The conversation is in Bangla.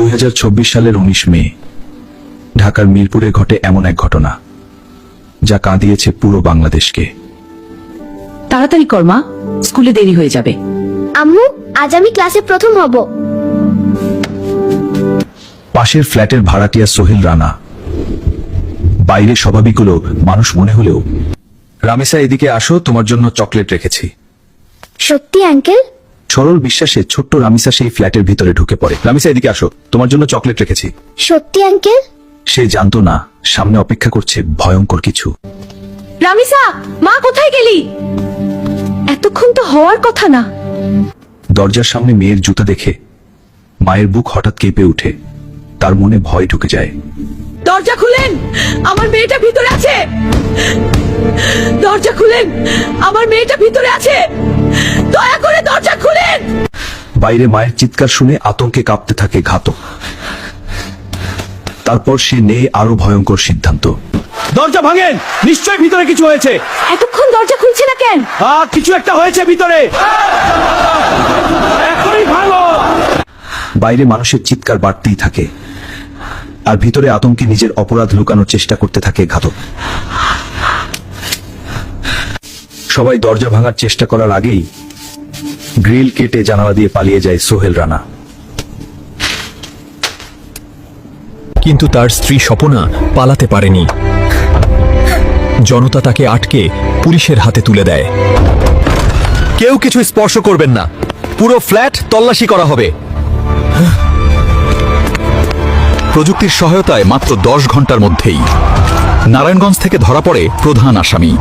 2024 সালের 19 মে ঢাকার মিরপুরে ঘটে এমন এক ঘটনা যা কাঁদিয়েছে পুরো বাংলাদেশকে। তাড়াতাড়ি কর মা, স্কুলে দেরি হয়ে যাবে। আম্মু, আজ আমি ক্লাসে প্রথম হব। পাশের ফ্ল্যাটের ভাড়াটিয়া সোহেল রানা বাইরে স্বাভাবিক হলো মানুষ মনে হলেও, রামেসা এদিকে আসো, তোমার জন্য চকলেট রেখেছি। সত্যি আঙ্কেল? সরল বিশ্বাসে ছোট্ট রামিসা সেই ফ্ল্যাটের ভিতরে ঢুকে পড়ে। রামিসা এদিকে আসো, তোমার জন্য চকলেট রেখেছি। সত্যি আঙ্কেল? সে জানতো না সামনে অপেক্ষা করছে ভয়ঙ্কর কিছু। রামিসা, মা কোথায় গেলি? এতক্ষণ তো হওয়ার কথা না। দরজার সামনে মেয়ের জুতা দেখে মায়ের বুক হঠাৎ কেঁপে উঠে, তার মনে ভয় ঢুকে যায়। দরজা খুলেন, আমার মেয়েটা ভিতরে আছে। দরজা খুলেন, আমার মেয়েটা ভিতরে আছে। দয়া করে দরজা খুলেন। বাইরে মায়ের চিৎকার শুনে আতঙ্কে কাঁপতে থাকে ঘাতক। তারপর সে নেয় আরো ভয়ঙ্কর সিদ্ধান্ত। দরজা ভাঙেন, নিশ্চয়ই ভিতরে কিছু হয়েছে। এতক্ষণ দরজা খুলছে না কেন? কিছু একটা হয়েছে ভিতরে, এখনই ভাঙো। বাইরে মানুষের চিৎকার বাড়তেই থাকে, আর ভিতরে আতঙ্কে নিজের অপরাধ লুকানোর চেষ্টা করতে থাকে ঘাতক। সবাই দরজা ভাঙার চেষ্টা করার আগেই গ্রিল কেটে জানালা দিয়ে পালিয়ে যায় সোহেল রানা। কিন্তু তার স্ত্রী স্বপনা পালাতে পারেনি। জনতা তাকে আটকে পুলিশের হাতে তুলে দেয়। কেউ কিছু স্পর্শ করবেন না, পুরো ফ্ল্যাট তল্লাশি করা হবে। প্রযুক্তির সহায়তায় মাত্র 10 ঘন্টার মধ্যেই নারায়ণগঞ্জ থেকে ধরা পড়ে প্রধান আসামি।